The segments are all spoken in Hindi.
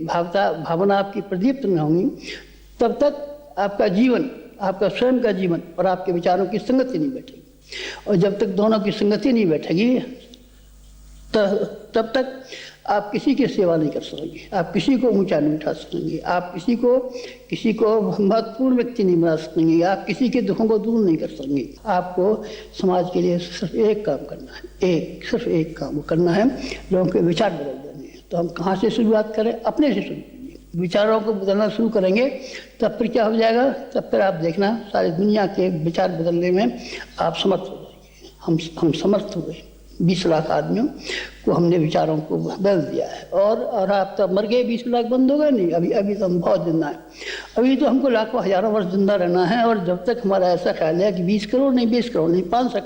भावना आपकी प्रदीप्त न होंगी, तब तक आपका जीवन, आपका स्वयं का जीवन और आपके विचारों की संगति नहीं बैठेगी। और जब तक दोनों की संगति नहीं बैठेगी तब तक आप किसी की सेवा नहीं कर सकेंगे, आप किसी को ऊंचा नहीं उठा सकेंगे, आप किसी को महत्वपूर्ण व्यक्ति नहीं बना सकेंगे, आप किसी के दुखों को दूर नहीं कर सकेंगे। आपको समाज के लिए सिर्फ एक काम करना है, सिर्फ एक काम करना है, लोगों के विचार बदल देने हैं। तो हम कहाँ से शुरुआत करें? अपने से शुरू कीजिए। विचारों को बदलना शुरू करेंगे तब फिर क्या हो जाएगा? तब फिर आप देखना सारी दुनिया के विचार बदलने में आप समर्थ हो जाएंगे। हम समर्थ हुए, 20 लाख आदमियों को हमने विचारों को बदल दिया है। और आप तब मर गए, 20 लाख बंद होगा नहीं। अभी तो हम बहुत जिंदा हैं, अभी तो हमको लाखों हजारों वर्ष जिंदा रहना है। और जब तक हमारा ऐसा ख्याल है कि 20 करोड़ नहीं, 500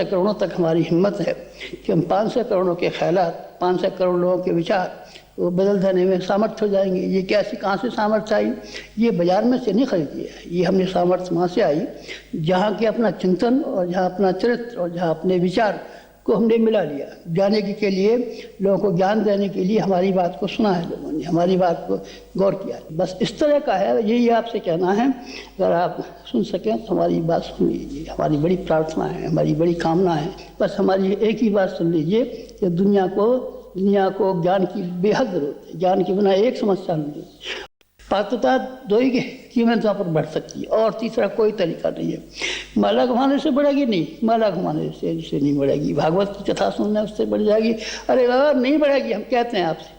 करोड़ों तक हमारी हिम्मत है कि हम 500 करोड़ों के ख्यालात, 500 करोड़ लोगों के विचार वो बदल देने में सामर्थ्य हो जाएंगे। ये कहाँ से सामर्थ्य आई? ये बाजार में से नहीं खरीदी है, ये हमने सामर्थ्य वहाँ से आई जहाँ के अपना चिंतन और जहाँ अपना चरित्र और जहाँ अपने विचार को हमने मिला लिया। जाने के लिए, लोगों को ज्ञान देने के लिए हमारी बात को सुना है, लोगों ने हमारी बात को गौर किया। बस इस तरह का है, यही आपसे कहना है। अगर आप सुन सकें तो हमारी बात सुन लीजिए। हमारी बड़ी प्रार्थना है, हमारी बड़ी कामना है, बस हमारी एक ही बात सुन लीजिए कि दुनिया को ज्ञान की बेहद जरूरत है। ज्ञान के बिना एक समस्या नहीं है। पात्रता दो ही कीमतों पर बढ़ सकती है और तीसरा कोई तरीका नहीं है। माला घुमाने से बढ़ेगी नहीं, माला घुमाने से नहीं बढ़ेगी। भागवत की कथा सुनने उससे बढ़ जाएगी। अरे बाबा नहीं बढ़ेगी, हम कहते हैं आपसे।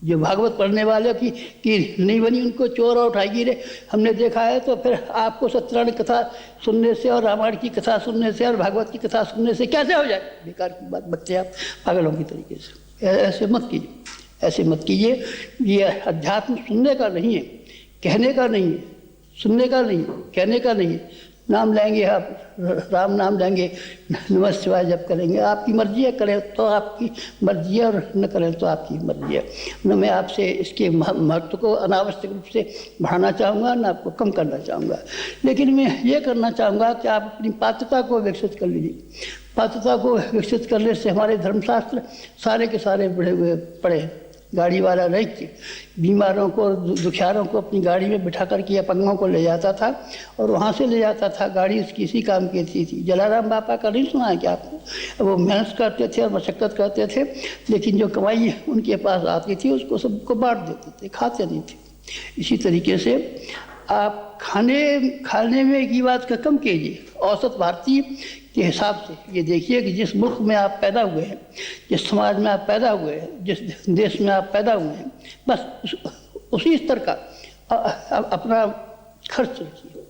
जो भागवत पढ़ने वाले की नहीं बनी उनको चोर और उठाएगी रे, हमने देखा है। तो फिर आपको सत्यनारायण कथा सुनने से और रामायण की कथा सुनने से और भागवत की कथा सुनने से कैसे हो जाए? बेकार की बात बकते आप पागलों की तरीके से। ऐसे मत कीजिए। ये अध्यात्म सुनने का नहीं है, कहने का नहीं है, सुनने का नहीं, कहने का नहीं है। नाम लेंगे आप, राम नाम लेंगे, नमः शिवाय जब करेंगे, आपकी मर्जी है। करें तो आपकी मर्जी है और न करें तो आपकी मर्जी है। न मैं आपसे इसके महत्व को अनावश्यक रूप से बढ़ाना चाहूँगा, न आपको कम करना चाहूँगा। लेकिन मैं ये करना चाहूँगा कि आप अपनी पात्रता को विकसित कर लीजिए। पात्रता को विकसित करने से हमारे धर्मशास्त्र सारे के सारे पढ़े। गाड़ी वाला रह के बीमारों को और दुखियारों को अपनी गाड़ी में बिठा करके अपंगों को ले जाता था और वहाँ से ले जाता था। गाड़ी उसकी इसी काम की थी। जलाराम बापा का नहीं सुना है क्या आपने? वो मेहनत करते थे और मशक्क़त करते थे, लेकिन जो कमाई उनके पास आती थी उसको सबको बांट देते थे, खाते नहीं थे। इसी तरीके से आप खाने में की बात का कम कीजिए। औसत भारतीय के हिसाब से ये देखिए कि जिस मुल्क में आप पैदा हुए हैं, जिस समाज में आप पैदा हुए हैं, जिस देश में आप पैदा हुए हैं, बस उसी स्तर का अपना खर्च रखिए।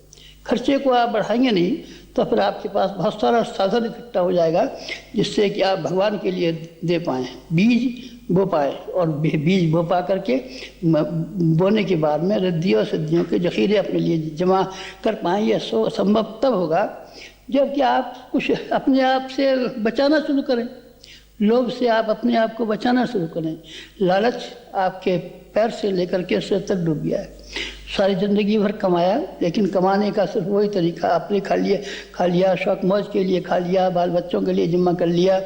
खर्चे को आप बढ़ाएंगे नहीं तो फिर आपके पास बहुत सारा साधन इकट्ठा हो जाएगा जिससे कि आप भगवान के लिए दे पाएँ, बीज बो पाए। और बीज बो पा करके बोने के बाद में रिद्धियों सिद्धियों के जखीरे अपने लिए जमा कर पाएँ। यह संभव तब होगा जबकि आप कुछ अपने आप से बचाना शुरू करें। लोभ से आप अपने आप को बचाना शुरू करें। लालच आपके पैर से लेकर के सिर तक डूब गया है। सारी ज़िंदगी भर कमाया, लेकिन कमाने का सिर्फ वही तरीका, आपने खा लिया, शौक मौज के लिए खा लिया, बाल बच्चों के लिए जिम्मा कर लिया,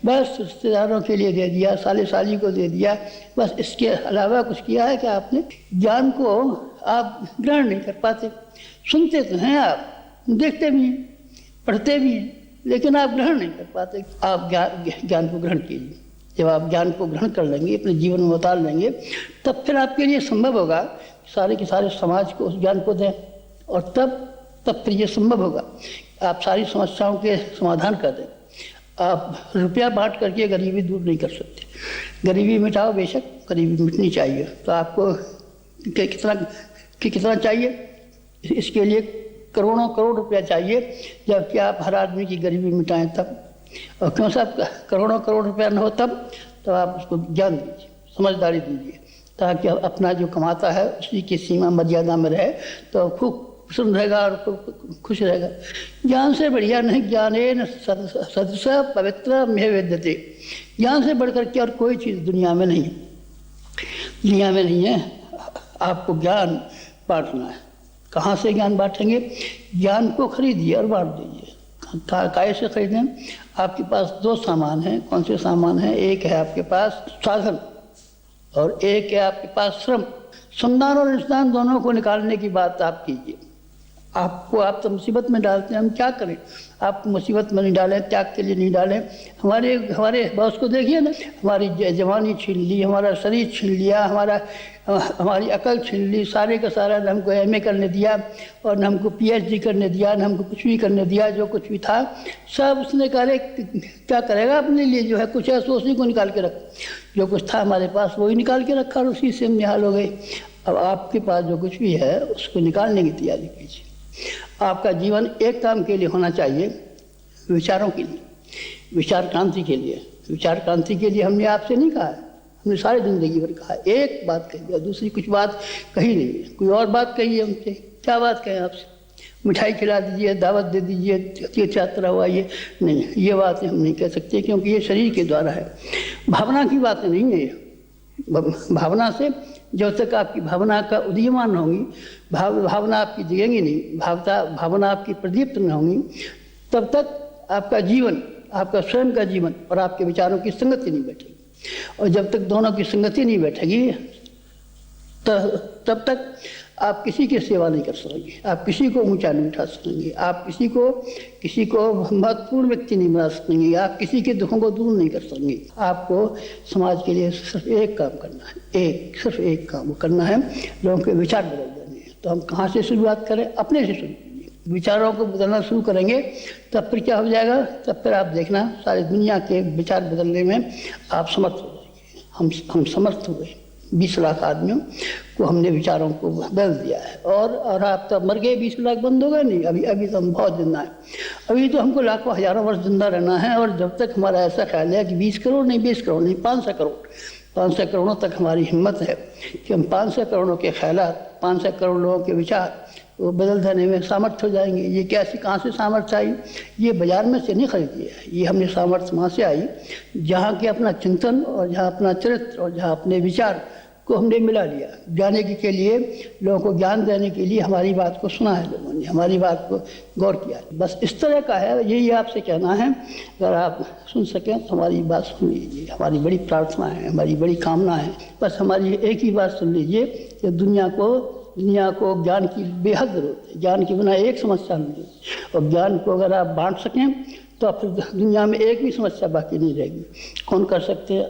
बस रिश्तेदारों के लिए दे दिया, साले साली को दे दिया, बस। इसके अलावा कुछ किया है कि आपने? ज्ञान को आप ग्रहण नहीं कर पाते। सुनते तो हैं आप, देखते भी हैं, पढ़ते भी हैं, लेकिन आप ग्रहण नहीं कर पाते। आप ज्ञान को ग्रहण कीजिए। जब आप ज्ञान को ग्रहण कर लेंगे, अपने जीवन में उतार लेंगे, तब फिर आपके लिए संभव होगा सारे के सारे समाज को उस ज्ञान को दें। और तब फिर ये संभव होगा आप सारी समस्याओं के समाधान कर दें। आप रुपया बांट करके गरीबी दूर नहीं कर सकते। गरीबी मिटाओ, बेशक गरीबी मिटनी चाहिए। तो आपको कितना चाहिए? इसके लिए करोड़ों करोड़ रुपया चाहिए, जबकि आप हर आदमी की गरीबी मिटाएं तब। और क्यों साहब करोड़ों करोड़ रुपया न हो तब आप उसको ज्ञान दीजिए, समझदारी दीजिए, ताकि अपना जो कमाता है उसी की सीमा मर्यादा में रहे तो खूब प्रसन्न रहेगा और खूब खुश रहेगा। ज्ञान से बढ़िया नहीं, ज्ञानेन सदृश पवित्र में वेद्यते। ज्ञान से बढ़कर के और कोई चीज़ दुनिया में नहीं है। आपको ज्ञान बांटना है। कहाँ से ज्ञान बांटेंगे? ज्ञान को खरीदिए और बांट दीजिए। काय से खरीदें? आपके पास 2 सामान हैं। कौन से सामान हैं? एक है आपके पास साधन, और एक है आपके पास श्रम। श्रमदान और निष्दान दोनों को निकालने की बात आप कीजिए। आपको आप तो मुसीबत में डालते हैं, हम क्या करें? आप मुसीबत में नहीं डालें, त्याग के लिए नहीं डालें। हमारे हमारे बॉस को देखिए ना, हमारी जवानी छीन ली, हमारा शरीर छीन लिया, हमारी अकल छीन ली, सारे का सारा न हमको MA करने दिया और न हमको PhD करने दिया, न हमको कुछ भी करने दिया। जो कुछ भी था सब उसने करे, क्या करेगा अपने लिए? जो है कुछ है सो उसी को निकाल के रख। जो कुछ था हमारे पास वही निकाल के रखा और उसी से हम निहाल हो गए। अब आपके पास जो कुछ भी है उसको निकालने की तैयारी कीजिए। आपका जीवन एक काम के लिए होना चाहिए, विचारों के लिए, विचार क्रांति के लिए। विचार क्रांति के लिए हमने आपसे नहीं कहा है, हमने सारी जिंदगी भर कहा। एक बात कही है, दूसरी कुछ बात कही नहीं है। कोई और बात कही है हमसे? क्या बात कहें आपसे? मिठाई खिला दीजिए, दावत दे दीजिए, तीर्थ यात्रा हुआ, ये नहीं, ये बातें हम नहीं कह सकते क्योंकि ये शरीर के द्वारा है। भावना की बातें नहीं है। भावना से जब तक आपकी भावना का उदीयमान होंगी, भावना आपकी जगेंगी नहीं, भावना आपकी प्रदीप्त न होंगी, तब तक आपका जीवन, आपका स्वयं का जीवन और आपके विचारों की संगति नहीं बैठेगी। और जब तक दोनों की संगति नहीं बैठेगी तब तक आप किसी की सेवा नहीं कर सकेंगे, आप किसी को ऊंचा नहीं उठा सकेंगे, आप किसी को महत्वपूर्ण व्यक्ति नहीं बना सकेंगे, आप किसी के दुखों को दूर नहीं कर सकेंगे। आपको समाज के लिए सिर्फ एक काम करना है, सिर्फ एक काम करना है, लोगों के विचार बदल देने हैं। तो हम कहाँ से शुरुआत करें? अपने से शुरू कीजिए। विचारों को बदलना शुरू करेंगे तब फिर क्या हो जाएगा? तब फिर आप देखना सारी दुनिया के विचार बदलने में आप समर्थ हो जाएंगे। हम समर्थ हो गए। 20 लाख आदमियों को हमने विचारों को बदल दिया है। और आप तो मर गए, 20 लाख बंद हो गए? नहीं, अभी तो हम बहुत जिंदा हैं। अभी तो हमको लाखों हजारों वर्ष जिंदा रहना है। और जब तक हमारा ऐसा ख्याल है कि 20 करोड़ नहीं, 20 करोड़ नहीं, 500 करोड़ों तक हमारी हिम्मत है कि हम 500 करोड़ों के ख्यालात, 500 करोड़ लोगों के विचार वो बदल देने में सामर्थ्य हो जाएंगे। ये कैसे, कहाँ से सामर्थ्य आई? ये बाजार में से नहीं खरीदी है, ये हमने सामर्थ्य वहाँ से आई जहाँ के अपना चिंतन और जहाँ अपना चरित्र और जहाँ अपने विचार को हमने मिला लिया। जाने के लिए, लोगों को ज्ञान देने के लिए हमारी बात को सुना है, लोगों ने हमारी बात को गौर किया है। बस इस तरह का है, यही आपसे कहना है। अगर आप सुन सकें तो हमारी बात सुन लीजिए। हमारी बड़ी प्रार्थना है, हमारी बड़ी कामना है। बस हमारी एक ही बात सुन लीजिए कि दुनिया को ज्ञान की बेहद जरूरत है। ज्ञान के बिना एक समस्या नहीं है। और ज्ञान को अगर आप बांट सकें तो फिर दुनिया में एक भी समस्या बाकी नहीं रहेगी। कौन कर सकते हैं?